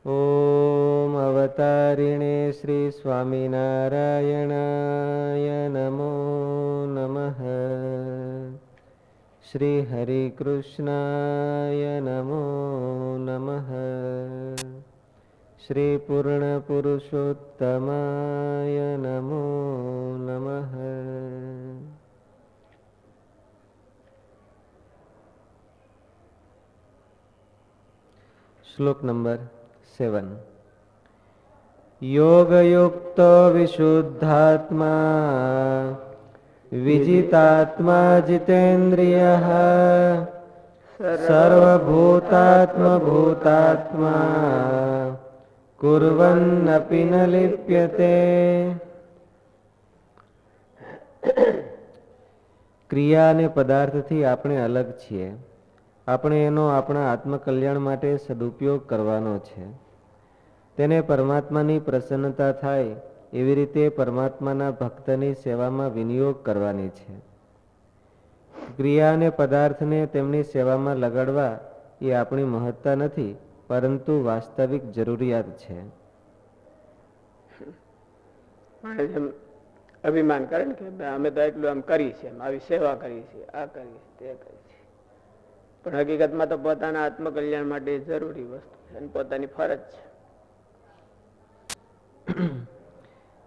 ઓમ અવતારિણે શ્રી સ્વામિનારાયણાય નમો નમઃ. શ્રી હરિકૃષ્ણાય નમો નમઃ. શ્રી પૂર્ણ પુરુષોત્તમાય નમો નમઃ. શ્લોક નંબર 7. યોગયુક્તો વિશુદ્ધાત્મા વિજિતાત્મા જિતેન્દ્રિયઃ સર્વભૂતાત્મભૂતાત્મા કુર્વન્નપિ ન લિપ્યતે. ક્રિયા અને પદાર્થથી આપણે અલગ છીએ. આપણે એનો આપણા આત્મકલ્યાણ માટે સદુપયોગ કરવાનો છે. તેને પરમાત્માની પ્રસન્નતા થાય એવી રીતે પરમાત્માના ભક્તની સેવામાં વિનિયોગ કરવાની છે. ક્રિયા અને પદાર્થને તેમની સેવામાં લગાડવા એ આપણી મહત્તા નથી, પરંતુ વાસ્તવિક જરૂરિયાત છે. અભિમાન કરે ને કે અમે તો એટલું આમ કરી છે, આવી સેવા કરી છે, આ કરી છે, તે કરી છે. પણ હકીકતમાં તો પોતાના આત્મકલ્યાણ માટે જરૂરી વસ્તુ છે અને પોતાની ફરજ છે.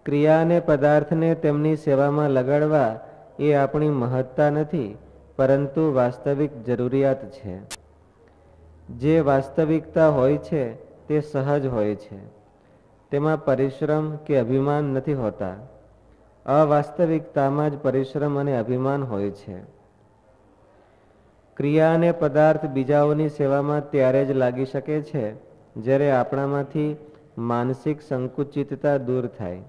ક્રિયા અને પદાર્થને તેમની સેવામાં લગાડવા એ આપણી મહત્તા નથી, પરંતુ વાસ્તવિક જરૂરિયાત છે. જે વાસ્તવિકતા હોય છે તે સહજ હોય છે. તેમાં પરિશ્રમ કે અભિમાન નથી હોતા. અવાસ્તવિકતામાં જ પરિશ્રમ અને અભિમાન હોય છે. ક્રિયા અને પદાર્થ બીજાઓની સેવામાં ત્યારે જ લાગી શકે છે જ્યારે આપણામાંથી માનસિક સંકુચિતતા દૂર થાય,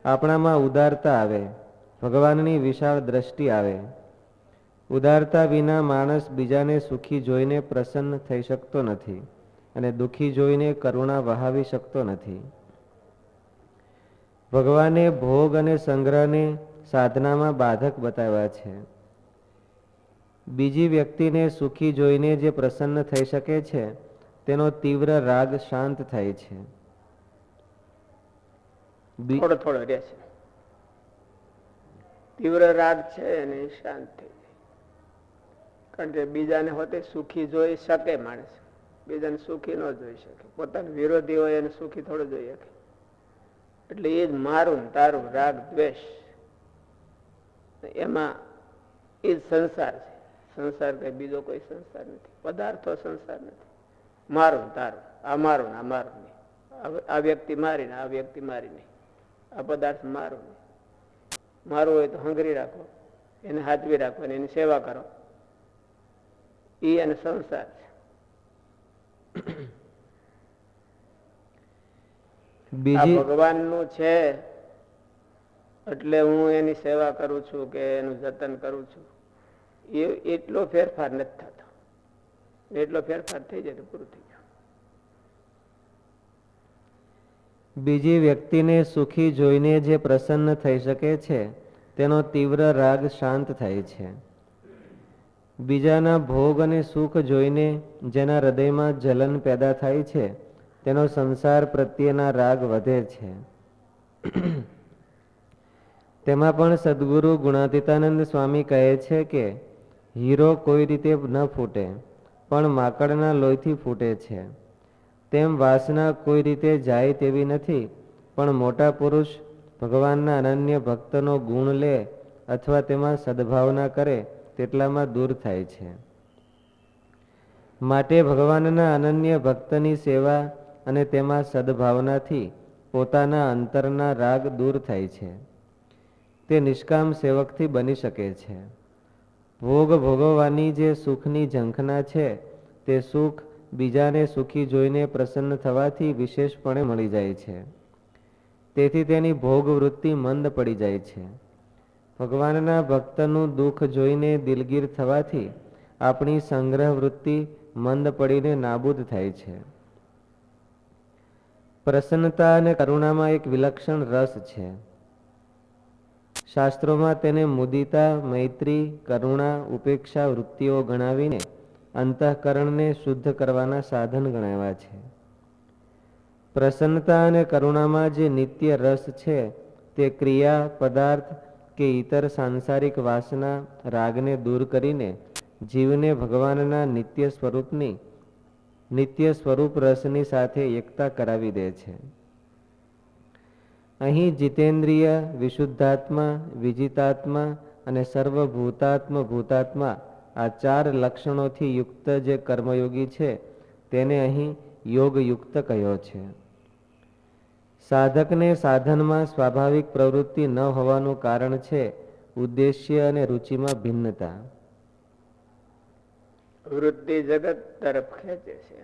આપણામાં ઉદારતા આવે, ભગવાનની વિશાળ દ્રષ્ટિ આવે. ઉદારતા વિના માણસ બીજાને સુખી જોઈને પ્રસન્ન થઈ શકતો નથી અને દુઃખી જોઈને કરુણા વહાવી શકતો નથી. ભગવાને ભોગ અને સંગ્રહને સાધનામાં બાધક બતાવ્યા છે. બીજી વ્યક્તિને સુખી જોઈને જે પ્રસન્ન થઈ શકે છે તેનો તીવ્ર રાગ શાંત થાય છે. થોડો થોડો રહે છે. તીવ્ર રાગ છે અને શાંત થઈ જાય. કારણ કે બીજાને હોતે સુખી જોઈ શકે માણસ, બીજાને સુખી ન જોઈ શકે. પોતાના વિરોધી હોય એને સુખી થોડો જોઈ શકે. એટલે એ જ મારું તારું રાગ દ્વેષ, એમાં એ જ સંસાર છે. સંસાર કઈ બીજો કોઈ સંસાર નથી, પદાર્થો સંસાર નથી. મારું તારું, આ મારું આ મારું નહીં, આ વ્યક્તિ મારી ને આ વ્યક્તિ મારી નહીં, આ પદાર્થ મારું નહીં. મારું હોય તો હંગરી રાખો, એને હાચવી રાખો અને એની સેવા કરો, એ અને સંસાર છે. આ ભગવાનનું છે એટલે હું એની સેવા કરું છું કે એનું જતન કરું છું, એટલો ફેરફાર નથી થતો. એટલો ફેરફાર થઈ જાય તો પૂરું થઈ જાય. બીજી વ્યક્તિને સુખી જોઈને જે પ્રસન્ન થઈ શકે છે તેનો તીવ્ર રાગ શાંત થાય છે. બીજાના ભોગ અને સુખ જોઈને જેના હૃદયમાં જલન પેદા થાય છે તેનો સંસાર પ્રત્યેના રાગ વધે છે. તેમાં પણ સદગુરુ ગુણાતીતાનંદ સ્વામી કહે છે કે હીરો કોઈ રીતે ન ફૂટે પણ માકડના લોહીથી ફૂટે છે, તેમ વાસના કોઈ રીતે જાય તેવી નથી, પણ મોટા પુરુષ ભગવાનના અનન્ય ભક્તનો ગુણ લે અથવા તેમાં સદભાવના કરે તેટલામાં દૂર થાય છે. માટે ભગવાનના અનન્ય ભક્તની સેવા અને તેમાં સદભાવનાથી પોતાના અંતરના રાગ દૂર થાય છે. તે નિષ્કામ સેવકથી બની શકે છે. ભોગ ભોગવવાની જે સુખની ઝંખના છે તે સુખ બીજાને સુખી જોઈને પ્રસન્ન થવાથી વિશેષપણે મળી જાય છે. તેથી તેની ભોગ વૃત્તિ મંદ પડી જાય છે. ભગવાનના ભક્તનું દુઃખ જોઈને દિલગીર થવાથી આપણી સંગ્રહ વૃત્તિ મંદ પડીને નાબૂદ થાય છે. પ્રસન્નતા અને કરુણામાં એક વિલક્ષણ રસ છે. શાસ્ત્રોમાં તેને મુદિતા, મૈત્રી, કરુણા, ઉપેક્ષા વૃત્તિઓ ગણાવીને અંતઃકરણને શુદ્ધ કરવાના સાધન ગણાવ્યા છે. પ્રસન્નતા અને કરુણામાં જે નિત્ય રસ છે તે ક્રિયા, પદાર્થ કે ઇતર સાંસારિક વાસના, રાગને દૂર કરીને જીવને ભગવાનના નિત્ય સ્વરૂપ રસની સાથે એકતા કરાવી દે છે. અહીં જીતેન્દ્રિય, વિશુદ્ધાત્મા, વિજિતાત્મા અને ભૂતાત્મા આ 4 લક્ષણોથી યુક્ત જે કર્મયોગી છે તેને અહીં યોગયુક્ત કહ્યો છે. સાધકને સાધનમાં સ્વાભાવિક પ્રવૃત્તિ ન હોવાનું કારણ છે ઉદ્દેશ્ય અને રુચિમાં ભિન્નતા. વૃત્તિ જગત તરફ ખેંચે છે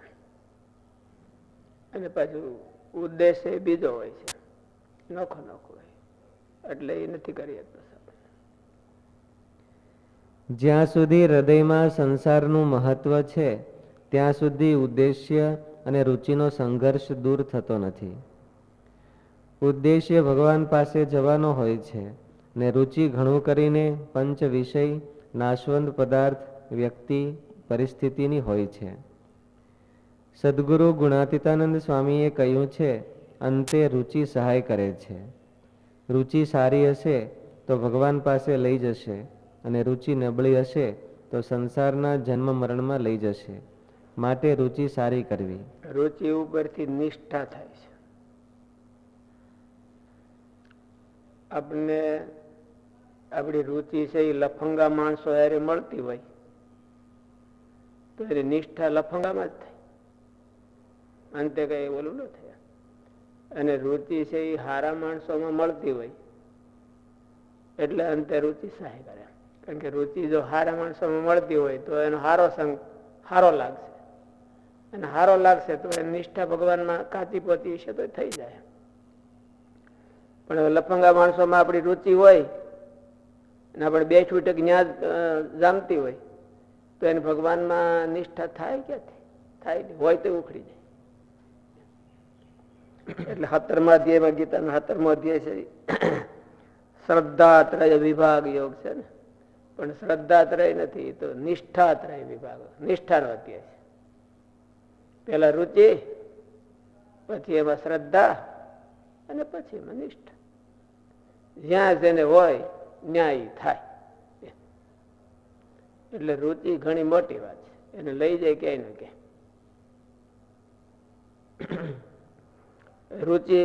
અને પાછું ઉદ્દેશ્ય બીજો હોય છે, નોખો હોય, એટલે એ નથી કરી શકતો. જ્યાં સુધી હૃદયમાં સંસારનું મહત્વ છે ત્યાં સુધી ઉદ્દેશ્ય અને રુચિનો સંઘર્ષ દૂર થતો નથી. ઉદ્દેશ્ય ભગવાન પાસે જવાનો હોય છે ને રુચિ ઘણું કરીને પંચ વિષય, નાશવંત પદાર્થ, વ્યક્તિ, પરિસ્થિતિની હોય છે. સદગુરુ ગુણાતીતાનંદ સ્વામીએ કહ્યું છે, અંતે રુચિ સહાય કરે છે. રુચિ સારી હશે તો ભગવાન પાસે લઈ જશે અને રુચિ નબળી હશે તો સંસારના જન્મ મરણમાં લઈ જશે. માટે રુચિ સારી કરવી. રુચિ ઉપરથી નિષ્ઠા થાય છે. આપણને આપણી રુચિ છે એ લફંગા માણસો હારે મળતી હોય તો એની નિષ્ઠા લફંગામાં જ થાય, અંતે કઈ ઓલું ન થાય. અને રુચિ છે એ હારા માણસોમાં મળતી હોય એટલે અંતે રુચિ સહાય કરે. કારણ કે રુચિ જો હારા માણસોમાં મળતી હોય તો એનો હારો સંગ હારો લાગશે, અને હારો લાગશે તો એ નિષ્ઠા ભગવાનમાં કાચી પોતી છે તો થઈ જાય. પણ લફંગા માણસોમાં આપણી રુચિ હોય અને આપણે 2 છૂટક ન્યાજ જામતી હોય તો એને ભગવાનમાં નિષ્ઠા થાય ક્યાંથી? થાય નહીં, હોય તો ઉખડી જાય. એટલે 17મા અધ્યાયમાં, ગીતાનો 17મો અધ્યાય છે, શ્રદ્ધાત્રય વિભાગ યોગ છે ને, પણ શ્રદ્ધાત્રય નથી, તો નિષ્ઠાત્રય વિભાગ, નિષ્ઠાનો અધ્યાય છે. પેલા રુચિ, પછી એમાં શ્રદ્ધા અને પછી એમાં નિષ્ઠા. જ્યાં જેને હોય ન્યાય થાય. એટલે રુચિ ઘણી મોટી વાત છે, એને લઈ જાય ક્યાંય ને ક્યાંય. રુચિ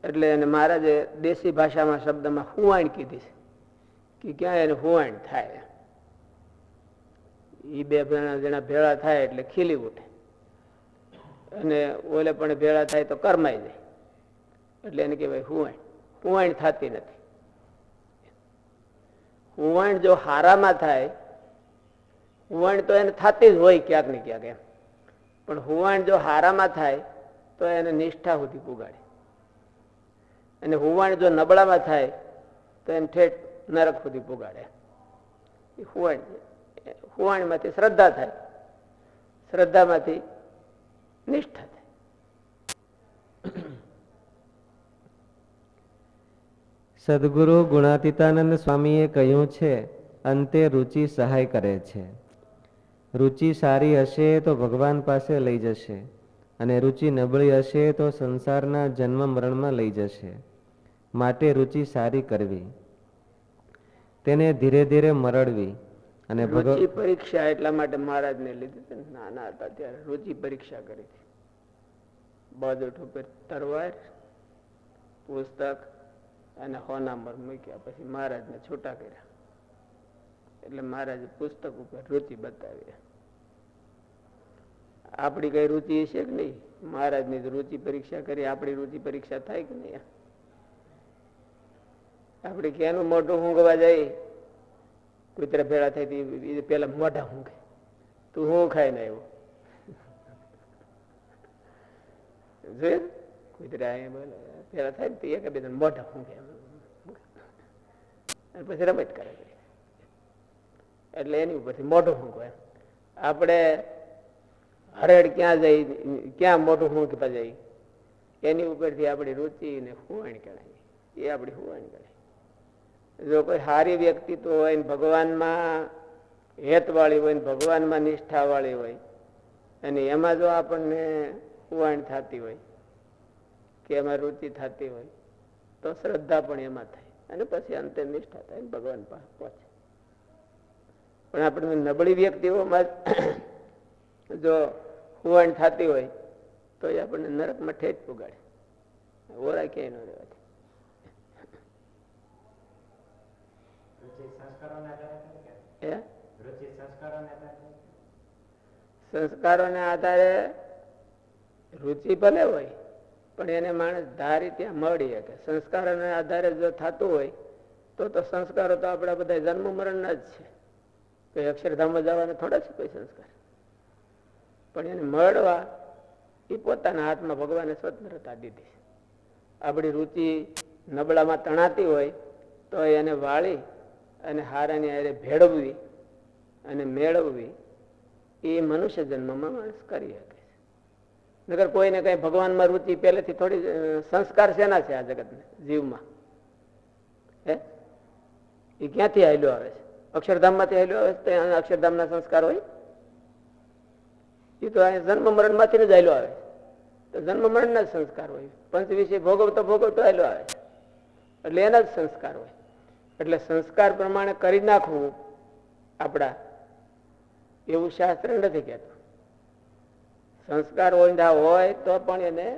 એટલે એને મહારાજે દેશી ભાષામાં શબ્દમાં હુવાણ કીધી છે કે ક્યાં એને હુવાણ થાય. એ 2 જણા ભેળા થાય એટલે ખીલી ઉઠે, અને ઓલે પણ ભેળા થાય તો કરમાઈ જાય, એટલે એને કહેવાય હુવાણ. હુવાણ થતી નથી. હુવાણ જો હારામાં થાય, હુવાણ તો એને થતી જ હોય ક્યાંક ને ક્યાંક એમ, પણ હુવાણ જો હારામાં થાય તો એને નિષ્ઠા સુધી પુગાડે, અને હુવાણ જો નબળામાં થાય તો એને ઠેઠ નરક સુધી પુગાડે. હુવાણમાંથી શ્રદ્ધા થાય, શ્રદ્ધામાંથી નિષ્ઠા થાય. સદગુરુ ગુણાતીતાનંદ સ્વામીએ કહ્યું છે, અંતે રુચિ સહાય કરે છે. રુચિ સારી હશે તો ભગવાન પાસે લઈ જશે, અને રુચિ નબળી હશે તો સંસારના જન્મ મરણમાં લઈ જશે. માટે રુચિ સારી કરવી, તેને ધીરે ધીરે મરડવી. અને રુચિ પરીક્ષા એટલા માટે મહારાજને લીધી હતી. નાના હતા ત્યારે રુચિ પરીક્ષા કરી હતી. બાજોઠ ઉપર તરવાર, પુસ્તક અને હોનામર મૂક્યા, પછી મહારાજને છૂટા કર્યા. એટલે મહારાજે પુસ્તક ઉપર રુચિ બતાવી. આપણી કઈ રુચિ છે કે નહીં? મહારાજની રુચિ પરીક્ષા કરી, આપણી રુચિ પરીક્ષા થાય કે નહીં? આપણે ક્યાંનું મોઢું ઊંઘવા જાય, કુતરા ભેળા થાય પેલા મોઢા ઊંઘે, તું હું ખાય ને એવું જોયે. કુતરા પેલા થાય ને એક બે મોઢા ઊંઘે, પછી રમત કરે, એટલે એની ઉપરથી મોઢું ઊંઘે. આપણે હરેડ ક્યાં જાય, ક્યાં મોઢું ઊંઘતા જાય, એની ઉપરથી આપણી રુચિ ને હુવાણ કહેવાય, એ આપણી હુવાણ કહેવાય. જો કોઈ સારી વ્યક્તિત્વ હોય, ભગવાનમાં હેતવાળી હોય, ભગવાનમાં નિષ્ઠાવાળી હોય, અને એમાં જો આપણને હુવાણ થતી હોય કે એમાં રુચિ થતી હોય તો શ્રદ્ધા પણ એમાં થાય અને પછી અંતે નિષ્ઠા થાય ભગવાન પાસે પહોંચે. પણ આપણે નબળી વ્યક્તિઓમાં જો હુવાણ થતી હોય તો એ આપણને નરકમાં ઠેઠ પુગાડે, ઓરા ક્યાંય ન રહેવાય. સંસ્કારોને આધારે રુચિ ભલે હોય પણ એને માણસ ધારી ત્યાં મળી શકે. સંસ્કારોને આધારે જો થતું હોય તો સંસ્કારો તો આપણા બધા જન્મ મરણના જ છે. કોઈ અક્ષરધામમાં જવાના થોડા છે કોઈ સંસ્કાર, પણ એને મળવા એ પોતાના હાથમાં ભગવાને સ્વતંત્રતા દીધી છે. આપણી રુચિ નબળામાં તણાતી હોય તો એને વાળી અને હારાની હારે ભેળવવી અને મેળવવી એ મનુષ્ય જન્મમાં માણસ કરી શકે છે. નકર કોઈને કઈ ભગવાનમાં રુચિ પહેલેથી થોડી સંસ્કાર શેના છે આ જગતને જીવમાં? એ ક્યાંથી હાલ્યો આવે છે? અક્ષરધામમાંથી હાલ્યો આવે છે તો અક્ષરધામના સંસ્કાર હોય? એ તો જન્મ મરણ માંથી જ હાલ્યો આવે તો જન્મ મરણના જ સંસ્કાર હોય. પંચ વિશે ભોગવતો હાલ્યો આવે છે એટલે એના જ સંસ્કાર હોય. એટલે સંસ્કાર પ્રમાણે કરી નાખવું આપણા એવું શાસ્ત્ર નથી કહેતું. સંસ્કાર ઓંધા હોય તો પણ એને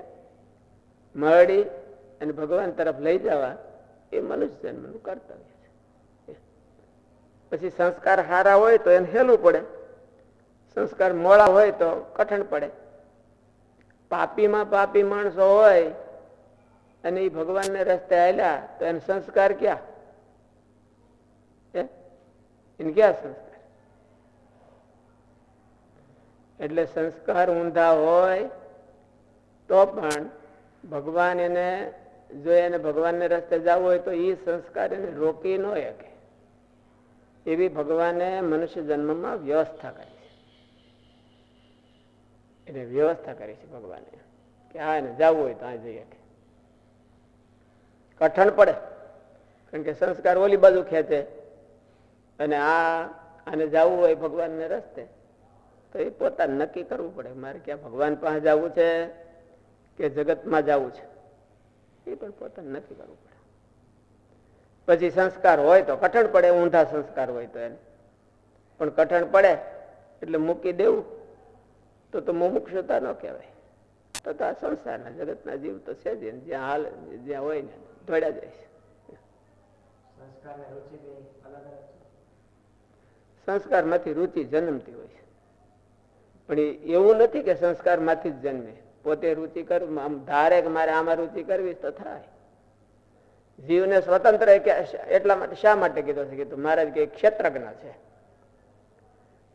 મળી અને ભગવાન તરફ લઈ જવા એ મનુષ્ય જન્મનું કર્તવ્ય છે. પછી સંસ્કાર સારા હોય તો એને હેલું પડે, સંસ્કાર મોડા હોય તો કઠણ પડે. પાપીમાં પાપી માણસો હોય અને એ ભગવાનને રસ્તે હાલ્યા તો એને સંસ્કાર ક્યાં? એને ક્યાં સંસ્કાર? એટલે સંસ્કાર ઊંધા હોય તો પણ ભગવાન એને જો એને ભગવાનને રસ્તે જવું હોય તો એ સંસ્કાર એને રોકી ન શકે એવી ભગવાને મનુષ્ય જન્મમાં વ્યવસ્થા કરી છે. એટલે વ્યવસ્થા કરી છે ભગવાને કે હા એને જવું હોય તો આ જઈ શકે. કઠણ પડે કારણ કે સંસ્કાર ઓલી બાજુ ખેંચે અને આને જવું હોય ભગવાનને રસ્તે તો એ પોતાને નક્કી કરવું પડે મારે ક્યાં ભગવાન પાસે જવું છે કે જગતમાં જવું છે એ પણ પોતાને નક્કી કરવું પડે. પછી સંસ્કાર હોય તો કઠણ પડે, ઊંધા સંસ્કાર હોય તો એને પણ કઠણ પડે એટલે મૂકી દેવું તો મુમુક્ષુતા ન કહેવાય. તો આ સંસારના જગતના જીવ તો છે જ જ્યાં હાલ જ્યાં હોય ને દોડ્યા જાય છે. સંસ્કાર માંથી રુચિ જન્મતી હોય છે પણ એવું નથી કે સંસ્કાર માંથી જ જન્મે. પોતે રુચિ કરવું આમ ધારે કે મારે આમાં રુચિ કરવી તો થાય. જીવને સ્વતંત્ર એટલા માટે શા માટે કીધો છે? કીધું મહારાજ કે ક્ષેત્રજ્ઞ છે.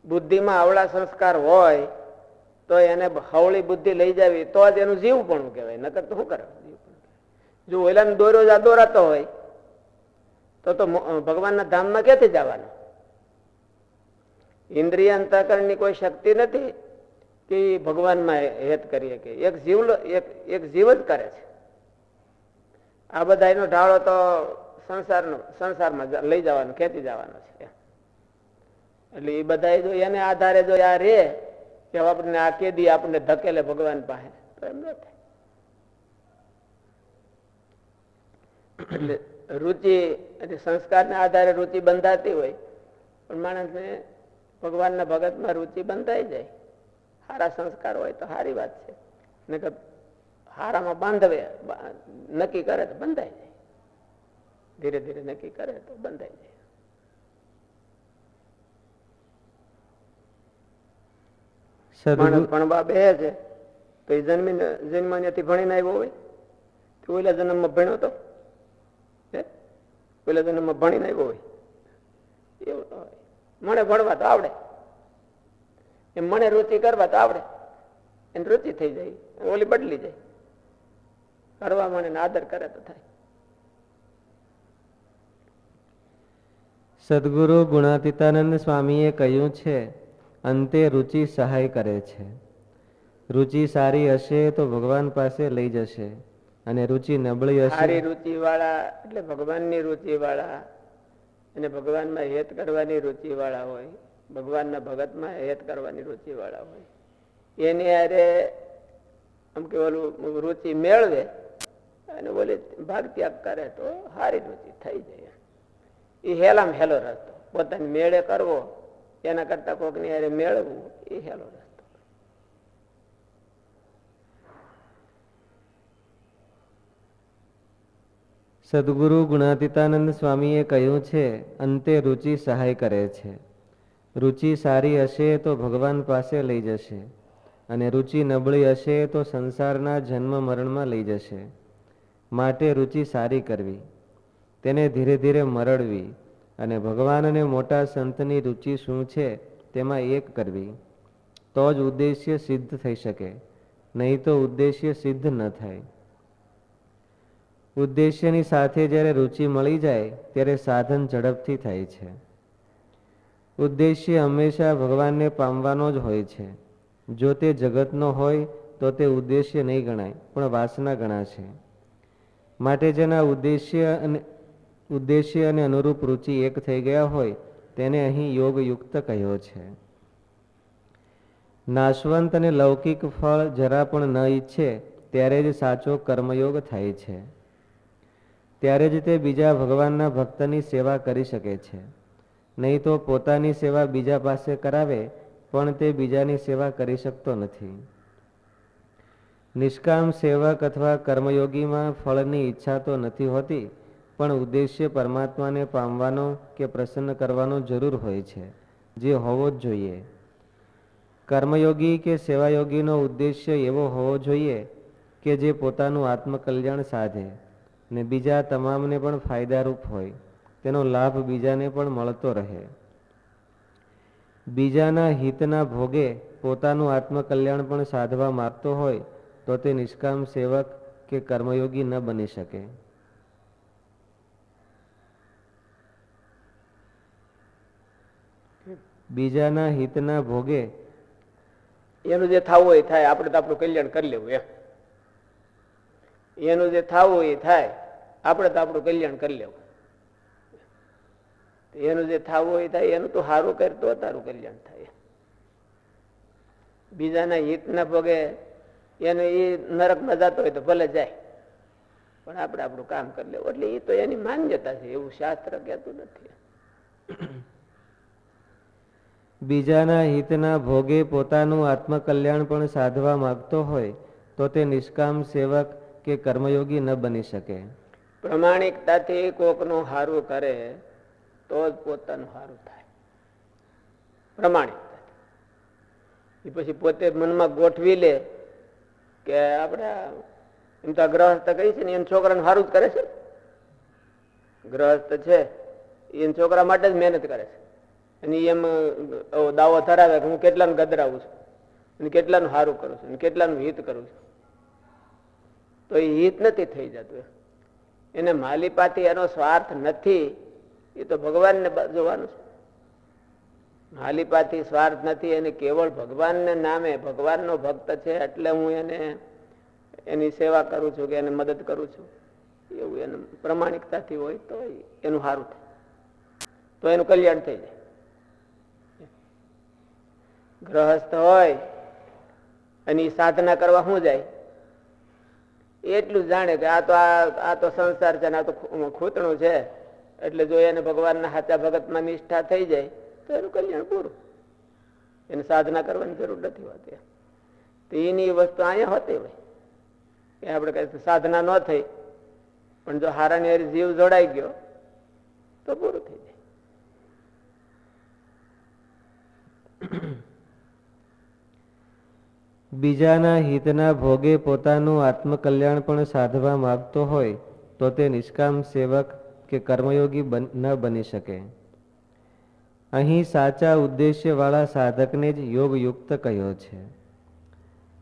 બુદ્ધિમાં અવળા સંસ્કાર હોય તો એને હવળી બુદ્ધિ લઈ જાવી તો જ એનું જીવ પણ કહેવાય. નકર તો શું કરે? જો ઓલાને દોરાતો હોય તો ભગવાનના ધામમાં ક્યાંથી જવાનું? ઇન્દ્રિય અંતઃકરણની કોઈ શક્તિ નથી કે ભગવાનમાં હેત કરીએ કે એક જીવ જ કરે છે. આ બધા એનો ઢાળો તો સંસારમાં લઈ જવાનો, ખેંચી જવાનો છે. એટલે એ બધા જો એને આધારે જો આ રે કે આપણને આ કેદી આપણને ધકેલે ભગવાન પાસે તો એમ ન થાય. એટલે રુચિ અને સંસ્કારના આધારે રુચિ બંધાતી હોય પણ માણસને ભગવાનના ભગતમાં રુચિ બંધાઈ જાય. સારા સંસ્કાર હોય તો સારી વાત છે, નકર હારામાં બાંધવે નક્કી કરે તો બંધાઈ જાય. ધીરે ધીરે નક્કી કરે તો બંધાઈ જાય. માણસ ભણવા બે છે તો એ જન્મથી ભણીને આવ્યો હોય તો ઓલા જન્મમાં ભણ્યો તો પેલા જન્મમાં ભણીને આવ્યો હોય એવું હોય. મને ભણવા તો આવડે એમ મને રુચિ કરવા તો આવડે, એની રુચિ થઈ જાય, ઓલી બદલી જાય. કરવા મને આદર કરે તો થાય. સદગુરુ ગુણાતીતાનંદ સ્વામીએ કહ્યું છે, અંતે રુચિ સહાય કરે છે. રુચિ સારી હશે તો ભગવાન પાસે લઈ જશે અને રુચિ નબળી હશે. સારી રુચિ વાળા એટલે ભગવાનની રુચિ વાળા અને ભગવાનમાં હેત કરવાની રુચિ વાળા હોય, ભગવાનના ભગતમાં હેત કરવાની રુચિ વાળા હોય. એની હારે આમ કે ઓલું રુચિ મેળવે અને બોલે ભાગ ત્યાગ કરે તો સારી રુચિ થઈ જાય. એ હેલામાં હેલો રસ્તો, પોતાની મેળે કરવો એના કરતા કોઈકની હારે મેળવવું એ હેલો રસ્તો. સદગુરુ ગુણાતીતાનંદ સ્વામીએ કહ્યું છે, અંતે રુચિ સહાય કરે છે. રુચિ સારી હશે તો ભગવાન પાસે લઈ જશે, અને રુચિ નબળી હશે તો સંસારના જન્મ મરણમાં લઈ જશે. માટે રુચિ સારી કરવી, તેને ધીરે ધીરે મરડવી, અને ભગવાન અને મોટા સંતની રુચિ શું છે તેમાં એક કરવી, તો જ ઉદ્દેશ્ય સિદ્ધ થઈ શકે, નહીં તો ઉદ્દેશ્ય સિદ્ધ ન થાય. ઉદ્દેશ્યની સાથે જ્યારે રુચિ મળી જાય ત્યારે સાધન ઝડપથી થાય છે. ઉદ્દેશ્ય હંમેશા ભગવાનને પામવાનો જ હોય છે. જો તે જગતનો હોય તો તે ઉદ્દેશ્ય નહીં ગણાય, પણ વાસના ગણાશે. માટે જેના ઉદ્દેશ્ય અને અનુરૂપ રુચિ એક થઈ ગયા હોય તેને અહીં યોગયુક્ત કહ્યો છે. નાશવંત અને લૌકિક ફળ જરા પણ ન ઈચ્છે ત્યારે જ સાચો કર્મયોગ થાય છે. ત્યારે જ તે બીજા ભગવાનના ભક્તની સેવા કરી શકે છે. નહીં તો પોતાની સેવા બીજા પાસે કરાવે પણ તે બીજાની સેવા કરી શકતો નથી. નિષ્કામ સેવક અથવા કર્મયોગીમાં ફળની ઈચ્છા તો નથી હોતી, પણ ઉદ્દેશ્ય પરમાત્માને પામવાનો કે પ્રસન્ન કરવાનો જરૂર હોય છે, જે હોવો જ જોઈએ. કર્મયોગી કે સેવાયોગીનો ઉદ્દેશ્ય એવો હોવો જોઈએ કે જે પોતાનું આત્મકલ્યાણ સાધે ને બીજા તમામને પણ ફાયદારૂપ હોય, તેનો લાભ બીજાને પણ મળતો રહે. બીજાના હિતના ભોગે પોતાનું આત્મકલ્યાણ પણ સાધવા માંગતો હોય તો તે નિષ્કામ સેવક કે કર્મયોગી ન બની શકે. બીજાના હિતના ભોગે એનું જે થવું હોય થાય, આપણે તો આપણું કલ્યાણ કરી લેવું એમ. એનું જે થવું હોય થાય, આપણે તો આપણું કલ્યાણ કરી લેવું. એનું જે થવું હોય થાય, એનું તો સારું કરે તો તારું કલ્યાણ થાય. બીજાના હિતના ભોગે એને એ નરકમાં જતો હોય તો ભલે જાય, પણ આપણે આપણું કામ કરી લેવું. એટલે એ તો એની માન્યતા છે, એવું શાસ્ત્ર કહેતું નથી. બીજાના હિતના ભોગે પોતાનું આત્મકલ્યાણ પણ સાધવા માંગતો હોય તો તે નિષ્કામ સેવક કે કર્મયોગી ન બની શકે. પ્રમાણિકતાથી કોકનું સારું કરે તો જ પોતાનું સારું થાય. પ્રમાણિકતાથી પછી પોતે મનમાં ગોઠવી લે કે આપણે એમ તો ગ્રહસ્થ કહી છે ને એમ છોકરાને સારું જ કરે છે. ગ્રહસ્થ છે એમ છોકરા માટે જ મહેનત કરે છે, અને એમ દાવો ધરાવે કે હું કેટલાનું ગદરાવું છું અને કેટલાનું સારું કરું છું અને કેટલાનું હિત કરું છું, તો એ હિત નથી થઈ જતું. એને માલિપાથી એનો સ્વાર્થ નથી, એ તો ભગવાનને જોવાનું છે. માલિપાથી સ્વાર્થ નથી, એને કેવળ ભગવાનને નામે ભગવાનનો ભક્ત છે એટલે હું એને એની સેવા કરું છું કે એને મદદ કરું છું, એવું એને પ્રમાણિકતાથી હોય તો એનું સારું થાય, તો એનું કલ્યાણ થઈ જાય. ગ્રહસ્થ હોય અને એ સાધના કરવા શું જાય, એટલું જાણે કે આ તો સંસાર છે ને આ તો ખૂતણું છે, એટલે જો એને ભગવાનના સાચા ભગતમાં નિષ્ઠા થઈ જાય તો એનું કલ્યાણ પૂરું. એને સાધના કરવાની જરૂર નથી હોતી. તો એની વસ્તુ અહીંયા હોતી હોય કે આપણે કઈ સાધના ન થઈ પણ જો હારાની હારી જીવ જોડાઈ ગયો તો પૂરું થઈ જાય. બીજાના હિતના ભોગે પોતાનું આત્મકલ્યાણ પણ સાધવા માંગતો હોય તો તે નિષ્કામ સેવક કે કર્મયોગી ન બની શકે. અહીં સાચા ઉદ્દેશ્યવાળા સાધકને જ યોગયુક્ત કહ્યો છે.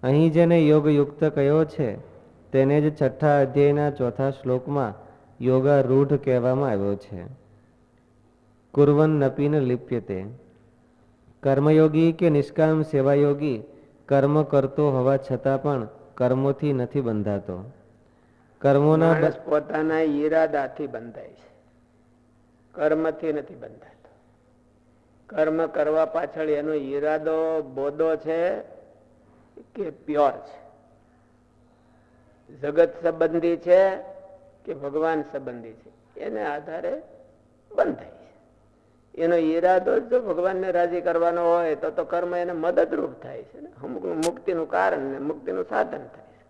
અહીં જેને યોગયુક્ત કહ્યો છે તેને જ છઠ્ઠા અધ્યાયના ચોથા શ્લોકમાં યોગારૂઢ કહેવામાં આવ્યો છે. કુર્વન નપીન લિપ્યતે. કર્મયોગી કે નિષ્કામ સેવાયોગી કર્મ કરતો હોવા છતાં પણ કર્મોથી નથી બંધાતો. કર્મોના પોતાના ઈરાદાથી બંધાય છે, કર્મથી નથી બંધાતો. કર્મ કરવા પાછળ એનો ઈરાદો બોધો છે કે પ્યોર છે. જગત સંબંધી છે કે ભગવાન સંબંધી છે એને આધારે બંધ થાય છે. એનો ઈરાદો જો ભગવાનને રાજી કરવાનો હોય તો કર્મ એને મદદરૂપ થાય છે ને, મુક્તિનું કારણ ને મુક્તિનું સાધન થાય છે.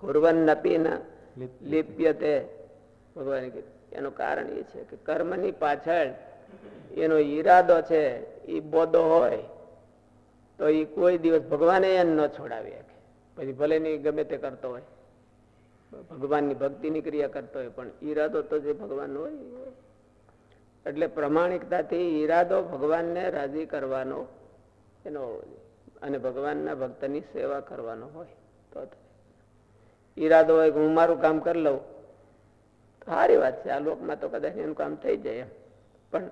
કુર્વન નપી ન લિપ્યતે ભગવાને કીધું. એનું કારણ એ છે કે કર્મની પાછળ એનો ઈરાદો છે એ બોધો હોય તો એ કોઈ દિવસ ભગવાને એને ન છોડાવી શકે. પછી ભલે ની ગમે તે કરતો હોય, ભગવાનની ભક્તિની ક્રિયા કરતો હોય, પણ ઈરાદો તો જે ભગવાન હોય. એટલે પ્રમાણિકતાથી ઈરાદો ભગવાનને રાજી કરવાનો એનો અને ભગવાનના ભક્તની સેવા કરવાનો હોય તો ઈરાદો હોય કે હું મારું કામ કરી લઉં તો સારી વાત છે. આ લોકમાં તો કદાચ એનું કામ થઈ જાય, પણ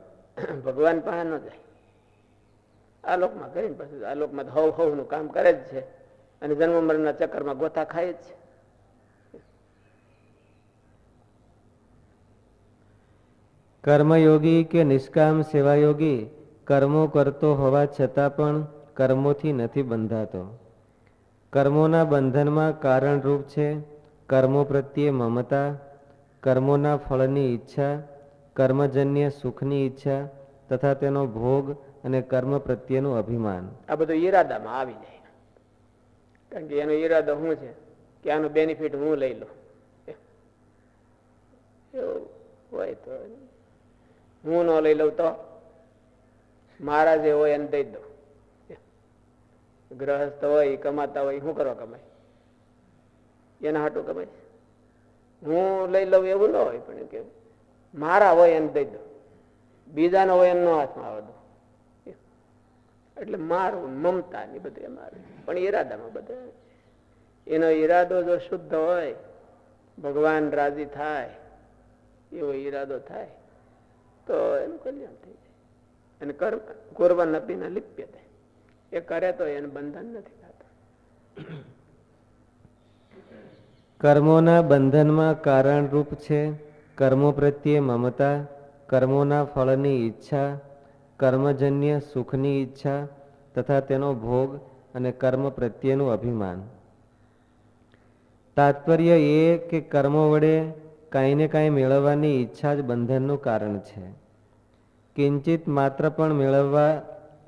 ભગવાન પાસે ન જાય. આ લોકમાં કરીને પછી આ લોકમાં તો હવ નું કામ કરે જ છે અને જન્મ મરણના ચક્કરમાં ગોથા ખાય જ છે. કર્મયોગી કે નિષ્કામ સેવાયોગી કર્મો કરતો હોવા છતાં પણ કર્મોથી નથી બંધાતો. કર્મોના બંધનમાં કારણરૂપ છે કર્મો પ્રત્યે મમતા, કર્મોના ફળની ઈચ્છા, કર્મજન્ય સુખની ઈચ્છા તથા તેનો ભોગ અને કર્મ પ્રત્યેનું અભિમાન. આ બધું ઈરાદામાં આવી જાય. કારણ કે એનો ઈરાદો શું છે કે આનો બેનિફિટ હું લઈ લઉં. એવું હોય તો હું ન લઈ લઉં તો મારા જે હોય એને દઈ દઉં. ગ્રહસ્થ હોય કમાતા હોય શું કરવા કમાય? એના હાટું કમાય. હું લઈ લઉં એવું ન હોય, પણ કે મારા હોય એને દઈ દઉં, બીજાનો હોય એનો હાથમાં આવવા દઉં. એટલે મારું મમતા ની બધું એમાં પણ ઈરાદામાં બધા એનો ઈરાદો જો શુદ્ધ હોય, ભગવાન રાજી થાય એવો ઈરાદો થાય તો એનું કલ્યાણ થઈ જાય. અને કર્મ કુર્વન અપી ન લિપ્યતે, એ કરે તો એને બંધન નથી થતું. કર્મોના બંધનમાં કારણરૂપ છે કર્મો પ્રત્યે મમતા, કર્મોના ફળની ઈચ્છા, કર્મજન્ય સુખની ઈચ્છા તથા તેનો ભોગ અને કર્મ પ્રત્યેનું અભિમાન. તાત્પર્ય એ કે કર્મો વડે કાંઈ ને કાંઈ મેળવવાની ઈચ્છા જ બંધનનું કારણ છે. કિંચિત માત્ર પણ મેળવવા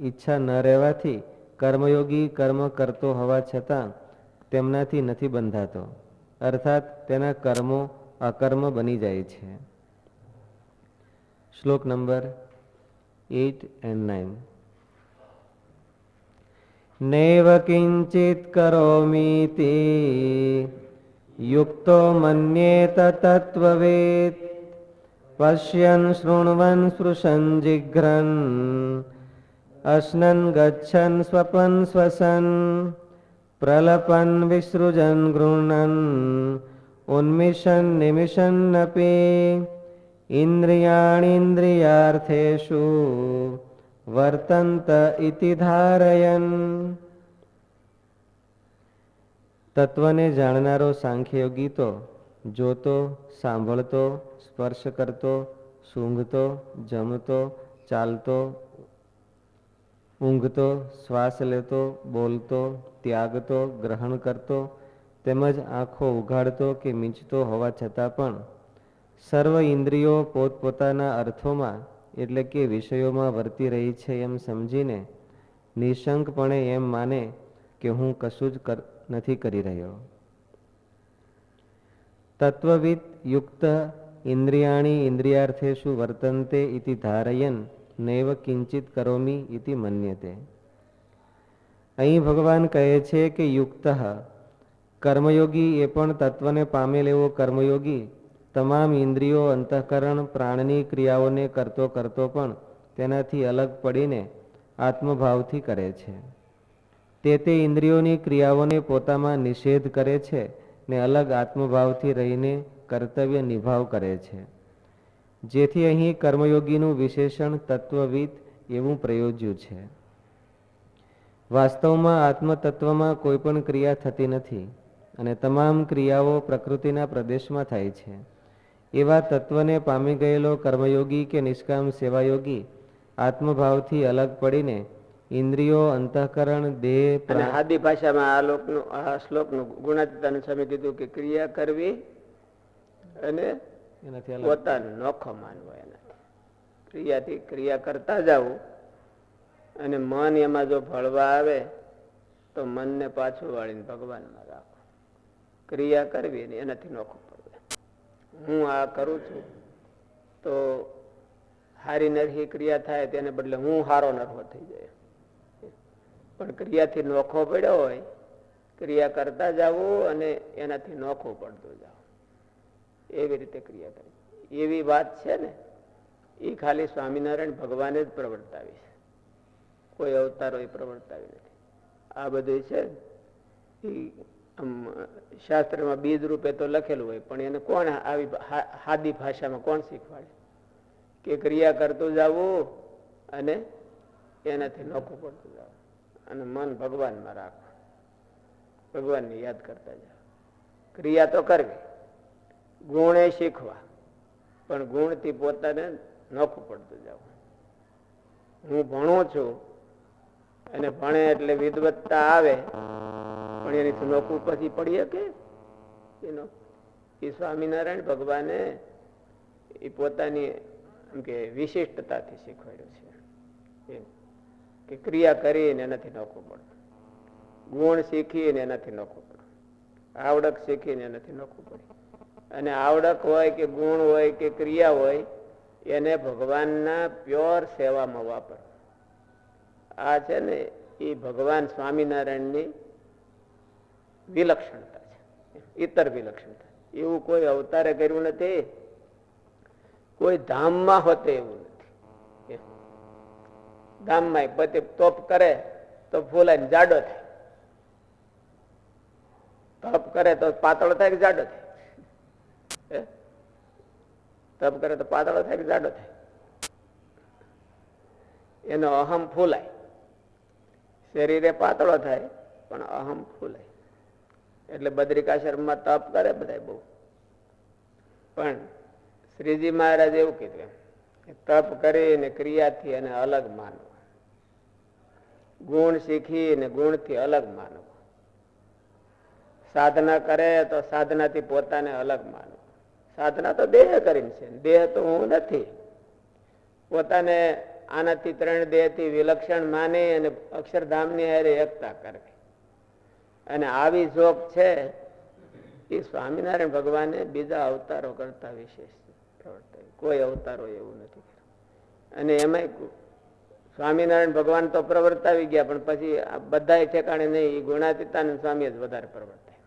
ઈચ્છા ન રહેવાથી કર્મયોગી કર્મ કરતો હોવા છતાં તેમનાથી નથી બંધાતો, અર્થાત તેના કર્મો અકર્મ બની જાય છે. શ્લોક નંબર 8 and 9. નૈવ કિંચિત કરોમીતિ યુક્તો મન્યેત તત્વવેદ પશ્યન શૃણવન સ્પૃશન જિઘ્રન અશ્નન ગચ્છન સ્વપન શ્વસન પ્રલપન વિસૃજન ગૃહ્ણન ઉન્મિષન નિમિષન્નપી ઇન્દ્રિયાણીન્દ્રિયાર્થેષુ વર્તંત ઇતિ ધારયન. તત્વને જાણનારો સાંખ્યયોગી તો જોતો, સાંભળતો, સ્પર્શ કરતો, સૂંઘતો, જમતો, ચાલતો, ઊંઘતો, શ્વાસ લેતો, બોલતો, ત્યાગતો, ગ્રહણ કરતો તેમજ આંખો ઉઘાડતો કે મીંચતો હોવા છતાં પણ સર્વ ઇન્દ્રિયો પોતપોતાના અર્થોમાં એટલે કે વિષયોમાં વર્તી રહી છે એમ સમજીને નિશંકપણે એમ માને કે હું કશું જ નથી કરી રહ્યો. તત્વવિદ યુક્ત ઇન્દ્રિયાણી ઇન્દ્રિયાર્થેષુ વર્તન્તે ઇતિ ધારયન નૈવ કિંચિત કરોમી ઇતિ મન્યતે. અહીં ભગવાન કહે છે કે યુક્ત કર્મયોગી એ પણ તત્વને પામેલ એવો કર્મયોગી તમામ ઇન્દ્રિયો, અંતઃકરણ, પ્રાણની ક્રિયાઓને કરતો કરતો પણ તેનાથી અલગ પડીને આત્મભાવથી કરે છે. તે ઇન્દ્રિયોની ક્રિયાઓને પોતામાં નિષેધ કરે છે ને અલગ આત્મભાવથી રહીને કર્તવ્ય નિભાવ કરે છે. જેથી અહીં કર્મયોગીનું વિશેષણ તત્વવિદ એવું પ્રયોજ્યું છે. વાસ્તવમાં આત્મતત્વમાં કોઈ પણ ક્રિયા થતી નથી અને તમામ ક્રિયાઓ પ્રકૃતિના પ્રદેશમાં થાય છે. એવા તત્વને પામી ગયેલો કર્મયોગી કે નિષ્કામ સેવાયોગી આત્મભાવથી અલગ પડીને ઇન્દ્રિયો, અંતઃકરણ, દેહ, અને પ્રાણ આદિ ભાષામાં આ શ્લોકનું ગુણાતીતાનંદ સ્વામી કીધું કે ક્રિયા કરવી અને એનાથી અલગ પોતાનો નોખો માનવો. એનાથી ક્રિયા કરતા જવું અને મન એમાં જો ભળવા આવે તો મનને પાછું વાળીને ભગવાનમાં રાખો. ક્રિયા કરવી ને એનાથી નોખું પડવું. હું આ કરું છું તો હારી નરહી ક્રિયા થાય તેને બદલે હું હારો નરહો થઈ જાય. પણ ક્રિયાથી નોખો પડ્યો હોય, ક્રિયા કરતા જવું અને એનાથી નોખું પડતું જવું, એવી રીતે ક્રિયા કરવી. એવી વાત છે ને એ ખાલી સ્વામિનારાયણ ભગવાને જ પ્રવર્તાવી છે, કોઈ અવતારો એ પ્રવર્તાવી નથી. આ બધું છે એ શાસ્ત્રમાં બીજ રૂપે તો લખેલું હોય, પણ એને કોણ આવી હાદી ભાષામાં કોણ શીખવાડે કે ક્રિયા કરતું જવું અને એનાથી નોખું પડતું જવું અને મન ભગવાનમાં રાખવું, ભગવાનને યાદ કરતા જાવ. ક્રિયા તો કરવી, ગુણે શીખવા, પણ ગુણથી પોતાને નોખું પડતું જવું. હું ભણું છું અને ભણે એટલે વિદવત્તા આવે, પણ એની નોખું પછી પડીએ કે એનો એ સ્વામિનારાયણ ભગવાને એ પોતાની એમ કે વિશિષ્ટતાથી શીખવાડ્યું છે કે ક્રિયા કરીને એનાથી નોખું પડતું, ગુણ શીખીને એનાથી નોખું પડતું, આવડત શીખીને એનાથી નોખું પડે. અને આવડત હોય કે ગુણ હોય કે ક્રિયા હોય એને ભગવાનના પ્યોર સેવામાં વાપર. આ છે ને એ ભગવાન સ્વામિનારાયણની વિલક્ષણતા છે, ઇતર વિલક્ષણતા. એવું કોઈ અવતારે કર્યું નથી, કોઈ ધામમાં હોતે એવું નથી. ધામમાં પતિ તપ કરે તો ફૂલાઈને જાડો થાય, તપ કરે તો પાતળો થાય કે જાડો થાય? તપ કરે તો પાતળો થાય કે જાડો થાય? એનો અહમ ફૂલાય. શરીરે પાતળો થાય પણ અહમ ફૂલાય. એટલે બદ્રિકાશ્રમમાં તપ કરે બધા બહુ, પણ શ્રીજી મહારાજ એવું કીધું કે તપ કરીને ક્રિયાથી એને અલગ માનવું, ગુણ શીખીને ગુણથી અલગ માનવું, સાધના કરે તો સાધનાથી પોતાને અલગ માનવું. સાધના તો દેહ કરીને છે, દેહ તો હું નથી. પોતાને આનાથી 3 દેહથી વિલક્ષણ માની અને અક્ષરધામની હારે એકતા કરવી. અને આવી જોગ છે એ સ્વામિનારાયણ ભગવાને બીજા અવતારો કરતા વિશેષ પ્રવર્તાવી. કોઈ અવતારો એવું નથી. અને એમાં સ્વામિનારાયણ ભગવાન તો પ્રવર્તાવી ગયા, પણ પછી બધા ઠેકાણે નહીં, એ ગુણાતીતાનંદ સ્વામી જ વધારે પ્રવર્તાય.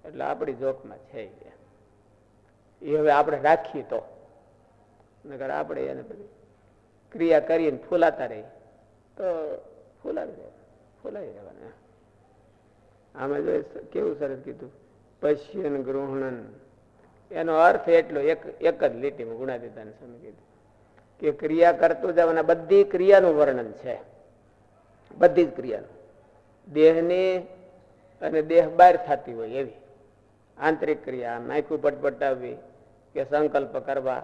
એટલે આપણી જોખમાં છે એ હવે આપણે રાખીએ તો, નકર આપણે એને બધી ક્રિયા કરીને ફૂલાતા રહી તો ફૂલાવી રહેવાના. આમાં જો કેવું સરસ કીધું, પશ્યન ગૃહણન, એનો અર્થ એટલો એક જ લીટીમાં ગુણાતીતાનંદ સ્વામી કીધું કે ક્રિયા કરતું જવાના. બધી ક્રિયાનું વર્ણન છે, બધી જ ક્રિયાનું, દેહની અને દેહ બહાર થતી હોય એવી આંતરિક ક્રિયા, નાખ્યું પટપટાવવી કે સંકલ્પ કરવા,